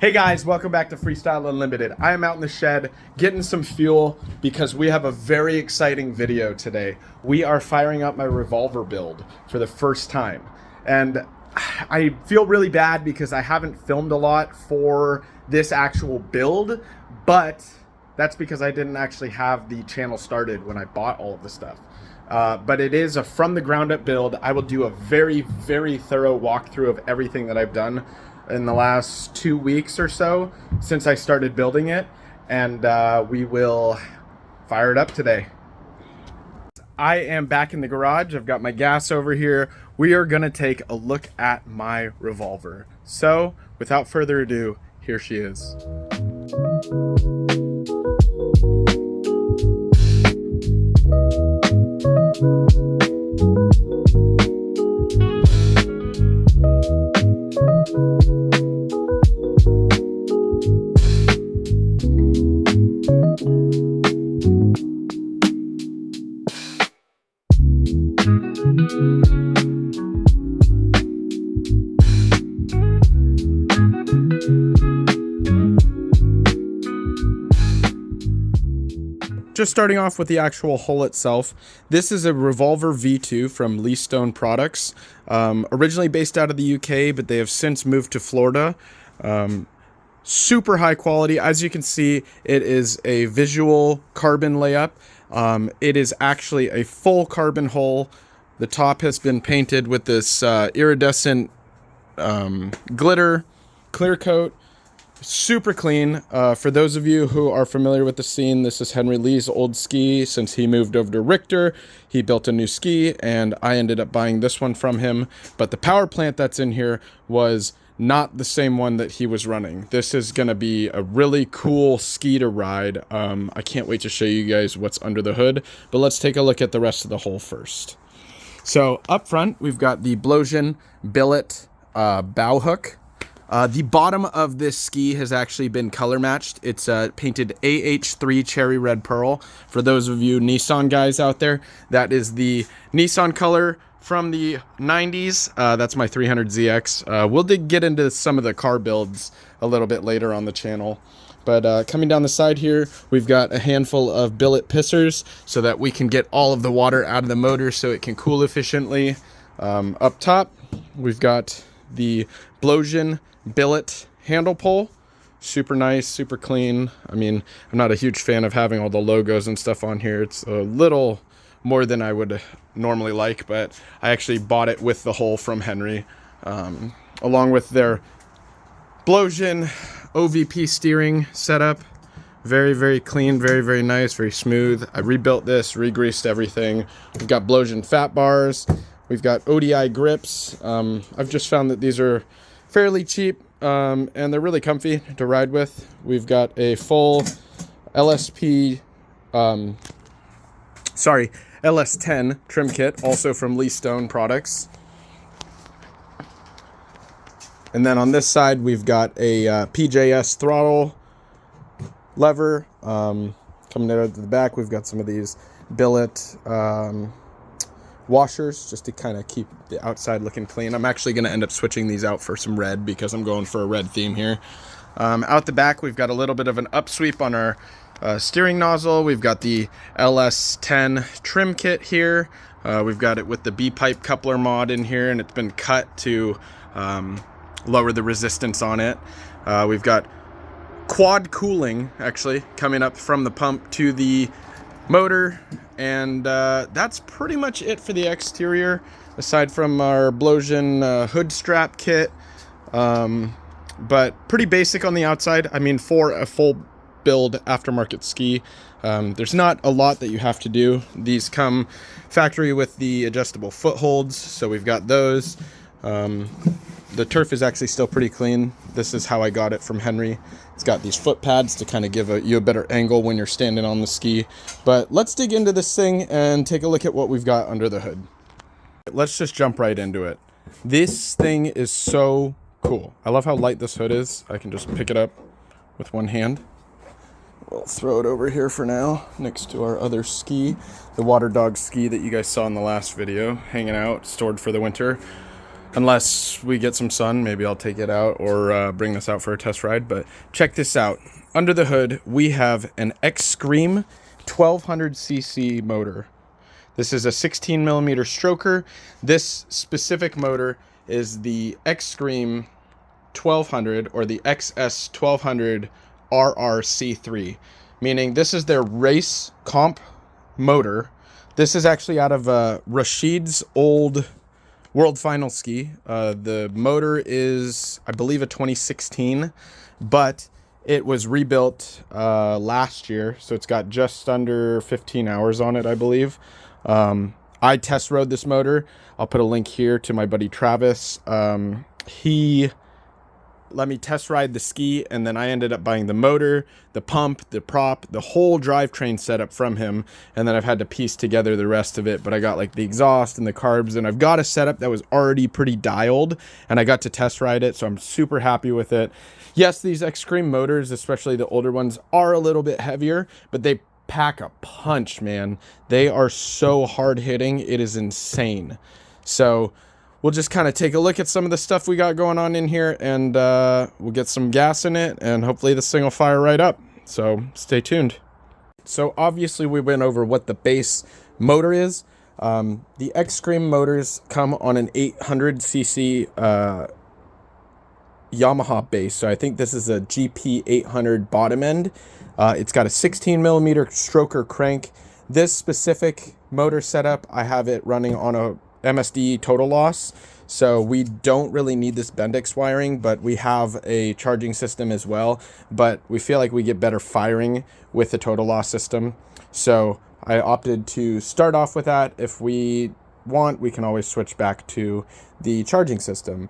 Hey guys, welcome back to Freestyle Unlimited. I am out in the shed getting some fuel because we have a very exciting video today. We are firing up my revolver build for the first time. And I feel really bad because I haven't filmed a lot for this actual build, but that's because I didn't actually have the channel started when I bought all of the stuff. But it is a from the ground up build. I will do a very thorough walkthrough of everything that I've done in the last 2 weeks or so since I started building it, and we will fire it up today. I am back in the garage. I've got my gas over here. We are gonna take a look at my revolver. So without further ado, here she is. Just starting off with the actual hull itself, this is a Revolver V2 from Lee Stone Products, originally based out of the UK, but they have since moved to Florida. Super high quality. As you can see, it is a visual carbon layup. It is actually a full carbon hull. The top has been painted with this iridescent glitter clear coat. Super clean. For those of you who are familiar with the scene, this is Henry Lee's old ski. Since he moved over to Richter, he built a new ski, and I ended up buying this one from him. But the power plant that's in here was not the same one that he was running. This is going to be a really cool ski to ride. I can't wait to show you guys what's under the hood, but let's take a look at the rest of the hull first. So up front, we've got the Blosian billet bow hook. The bottom of this ski has actually been color matched. It's painted AH3 cherry red pearl. For those of you Nissan guys out there, that is the Nissan color from the 90s. That's my 300ZX. We'll get into some of the car builds a little bit later on the channel. But coming down the side here, we've got a handful of billet pissers so that we can get all of the water out of the motor so it can cool efficiently. Up top, we've got the Blosian billet handle pole. Super nice, super clean. I mean, I'm not a huge fan of having all the logos and stuff on here. It's a little more than I would normally like, but I actually bought it with the hull from Henry, along with their Blosian OVP steering setup. Very clean, very nice, very smooth. I rebuilt this, re-greased everything. We've got Blosian fat bars. We've got ODI grips. I've just found that these are fairly cheap, and they're really comfy to ride with. We've got a full LSP, LS10 trim kit, also from Lee Stone Products. And then on this side, we've got a PJS throttle lever. Coming out to the back, we've got some of these billet washers just to kind of keep the outside looking clean. I'm actually going to end up switching these out for some red because I'm going for a red theme here. Out the back, we've got a little bit of an upsweep on our steering nozzle. We've got the LS10 trim kit here. We've got it with the B-pipe coupler mod in here, and it's been cut to lower the resistance on it. We've got quad cooling actually coming up from the pump to the motor, and that's pretty much it for the exterior aside from our Blosian hood strap kit, but pretty basic on the outside. I mean, for a full build aftermarket ski, there's not a lot that you have to do. These come factory with the adjustable footholds, so we've got those. The turf is actually still pretty clean. This is how I got it from Henry. It's got these foot pads to kind of give you a better angle when you're standing on the ski. But let's dig into this thing and take a look at what we've got under the hood. Let's just jump right into it. This thing is so cool. I love how light this hood is. I can just pick it up with one hand. We'll throw it over here for now, next to our other ski, the Water Dog ski that you guys saw in the last video, hanging out, stored for the winter. Unless we get some sun, maybe I'll take it out or bring this out for a test ride. But check this out. Under the hood, we have an X-Scream 1200cc motor. This is a 16 millimeter stroker. This specific motor is the X-Scream 1200 or the XS 1200 RRC3, meaning this is their race comp motor. This is actually out of Rashid's old World Final ski. The motor is, I believe, a 2016, but it was rebuilt last year, so it's got just under 15 hours on it, I believe. I test rode this motor. I'll put a link here to my buddy Travis. He let me test ride the ski, and then I ended up buying the motor, the pump, the prop, the whole drivetrain setup from him, and then I've had to piece together the rest of it. But I got like the exhaust and the carbs, and I've got a setup that was already pretty dialed, and I got to test ride it, so I'm super happy with it. Yes, these X-Scream motors, especially the older ones, are a little bit heavier, but they pack a punch, man. They are so hard hitting, it is insane. So we'll just kind of take a look at some of the stuff we got going on in here, and we'll get some gas in it, and hopefully this thing will fire right up. So stay tuned. So obviously we went over what the base motor is. The X-Scream motors come on an 800cc Yamaha base. So I think this is a GP 800 bottom end. It's got a 16 millimeter stroker crank. This specific motor setup, I have it running on a MSD total loss, so we don't really need this Bendix wiring, but we have a charging system as well, but we feel like we get better firing with the total loss system, so I opted to start off with that. If we want, we can always switch back to the charging system.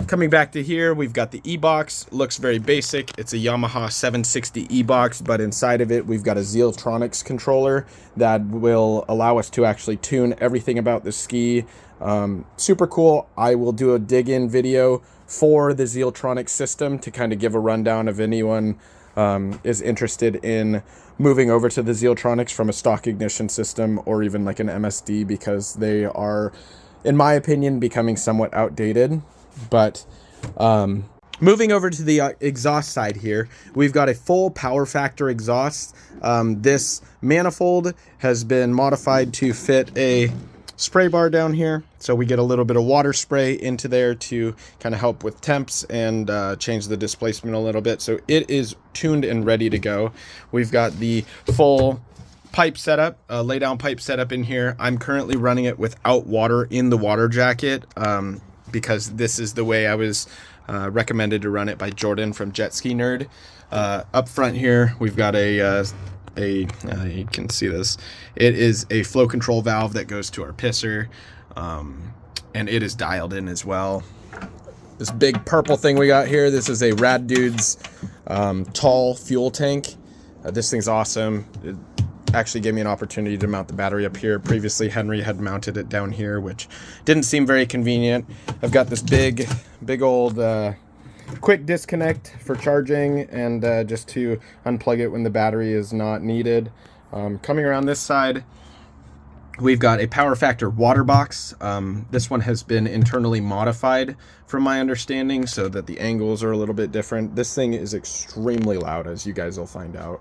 Coming back to here, we've got the e-box. Looks very basic. It's a Yamaha 760 e-box, but inside of it we've got a Zealtronics controller that will allow us to actually tune everything about the ski. Super cool. I will do a dig-in video for the Zealtronics system to kind of give a rundown if anyone is interested in moving over to the Zealtronics from a stock ignition system or even like an MSD, because they are, in my opinion, becoming somewhat outdated. But moving over to the exhaust side here, we've got a full power factor exhaust. This manifold has been modified to fit a spray bar down here, so we get a little bit of water spray into there to kind of help with temps and change the displacement a little bit. So it is tuned and ready to go. We've got the full pipe setup, lay down pipe setup in here. I'm currently running it without water in the water jacket because this is the way I was recommended to run it by Jordan from Jet Ski Nerd. Up front here, we've got you can see this. It is a flow control valve that goes to our pisser, and it is dialed in as well. This big purple thing we got here, this is a Rad Dudes tall fuel tank. This thing's awesome. It actually gave me an opportunity to mount the battery up here. Previously, Henry had mounted it down here, which didn't seem very convenient. I've got this big old quick disconnect for charging and just to unplug it when the battery is not needed. Coming around this side, we've got a power factor water box. This one has been internally modified from my understanding so that the angles are a little bit different. This thing is extremely loud, as you guys will find out.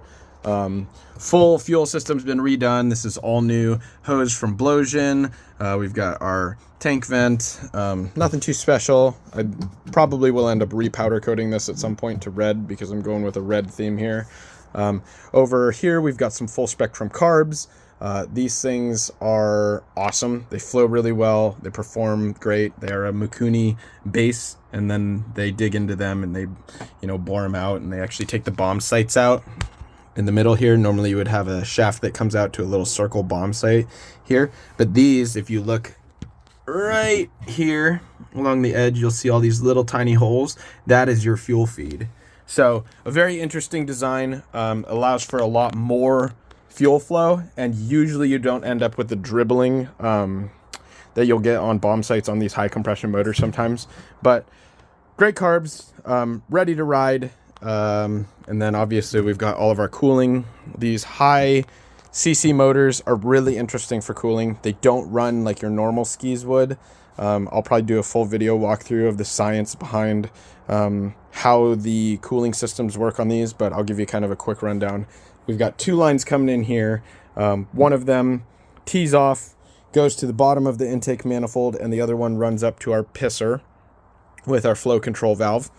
Full fuel system's been redone. This is all new hose from Blowsion. We've got our tank vent. Nothing too special. I probably will end up repowder coating this at some point to red because I'm going with a red theme here. Over here we've got some full spectrum carbs. These things are awesome. They flow really well. They perform great. They are a Mikuni base, and then they dig into them and they, bore them out, and they actually take the bomb sights out. In the middle here, normally you would have a shaft that comes out to a little circle bomb sight here. But these, if you look right here along the edge, you'll see all these little tiny holes. That is your fuel feed. So a very interesting design, allows for a lot more fuel flow, and usually you don't end up with the dribbling that you'll get on bomb sights on these high compression motors sometimes. But great carbs, ready to ride. And then obviously we've got all of our cooling. These high CC motors are really interesting for cooling. They don't run like your normal skis would. I'll probably do a full video walkthrough of the science behind how the cooling systems work on these, but I'll give you kind of a quick rundown. We've got 2 lines coming in here. One of them tees off, goes to the bottom of the intake manifold, and the other one runs up to our pisser with our flow control valve.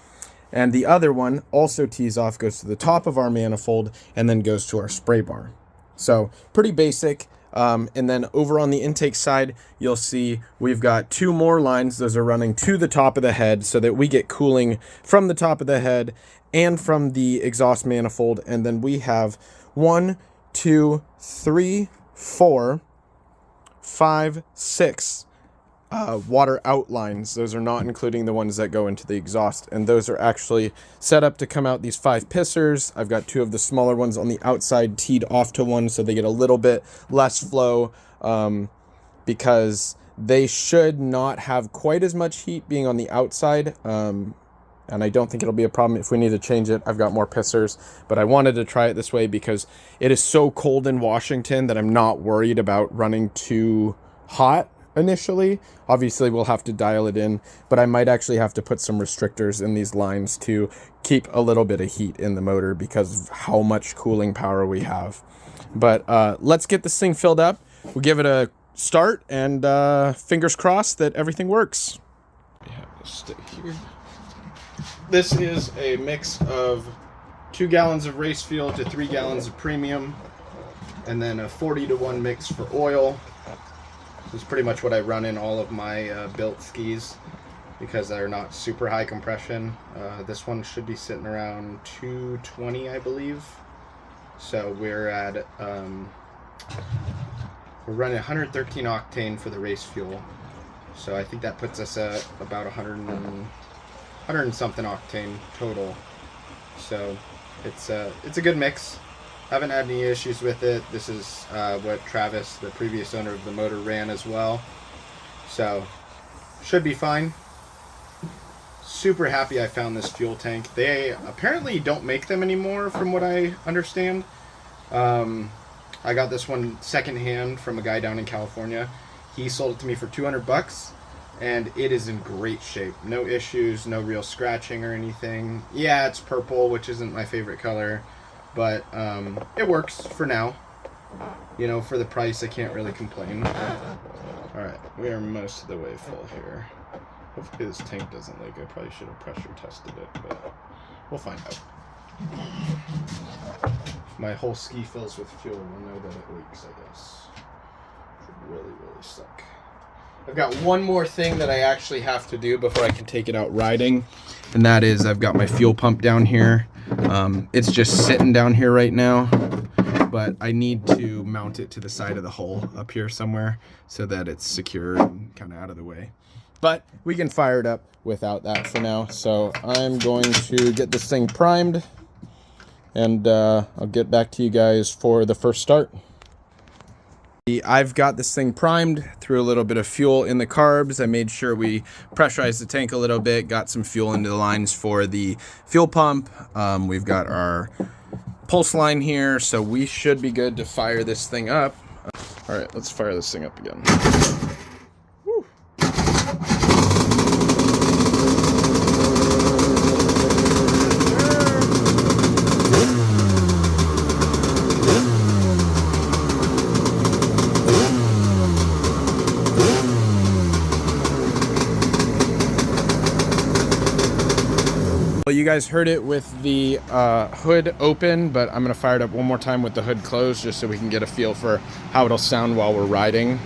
And the other one also tees off, goes to the top of our manifold, and then goes to our spray bar. So pretty basic. And then over on the intake side, you'll see we've got 2 more lines. Those are running to the top of the head so that we get cooling from the top of the head and from the exhaust manifold. And then we have 1, 2, 3, 4, 5, 6 water outlines. Those are not including the ones that go into the exhaust, and those are actually set up to come out these 5 pissers. I've got 2 of the smaller ones on the outside teed off to one so they get a little bit less flow, because they should not have quite as much heat being on the outside, and I don't think it'll be a problem if we need to change it. I've got more pissers, but I wanted to try it this way because it is so cold in Washington that I'm not worried about running too hot initially. Obviously we'll have to dial it in, but I might actually have to put some restrictors in these lines to keep a little bit of heat in the motor because of how much cooling power we have. But let's get this thing filled up. We'll give it a start, and fingers crossed that everything works. We have this stick here. This is a mix of 2 gallons of race fuel to 3 gallons of premium, and then a 40-to-1 mix for oil. This is pretty much what I run in all of my built skis because they're not super high compression. This one should be sitting around 220, I believe. So we're at we're running 113 octane for the race fuel. So I think that puts us at about 100 and something octane total. So it's a good mix. Haven't had any issues with it. This is what Travis, the previous owner of the motor, ran as well. So, should be fine. Super happy I found this fuel tank. They apparently don't make them anymore from what I understand. I got this one secondhand from a guy down in California. He sold it to me for $200 and it is in great shape. No issues, no real scratching or anything. Yeah, it's purple, which isn't my favorite color. But it works for now. You know, for the price, I can't really complain. Alright, we are most of the way full here. Hopefully this tank doesn't leak. I probably should have pressure tested it, but we'll find out. If my whole ski fills with fuel, we'll know that it leaks, I guess. Should really, really suck. I've got one more thing that I actually have to do before I can take it out riding, and that is I've got my fuel pump down here. It's just sitting down here right now, but I need to mount it to the side of the hull up here somewhere so that it's secure and kind of out of the way. But we can fire it up without that for now. So I'm going to get this thing primed, and I'll get back to you guys for the first start. I've got this thing primed, threw a little bit of fuel in the carbs. I made sure we pressurized the tank a little bit, got some fuel into the lines for the fuel pump. We've got our pulse line here, so we should be good to fire this thing up. All right, let's fire this thing up again. Woo. Well, you guys heard it with the hood open, but I'm gonna fire it up one more time with the hood closed just so we can get a feel for how it'll sound while we're riding.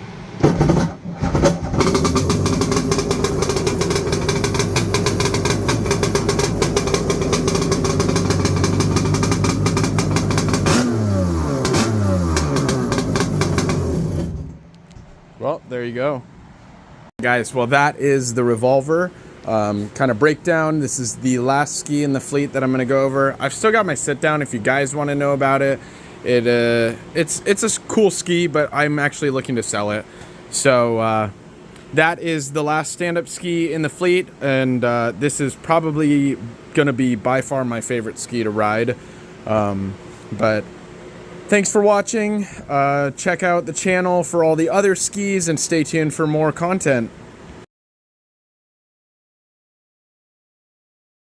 Well, there you go. Guys, well, that is the Revolver. Kind of breakdown. This is the last ski in the fleet that I'm going to go over. I've still got my sit down if you guys want to know about it. It's a cool ski, but I'm actually looking to sell it. So that is the last stand-up ski in the fleet, and this is probably going to be by far my favorite ski to ride. But thanks for watching. Check out the channel for all the other skis and stay tuned for more content.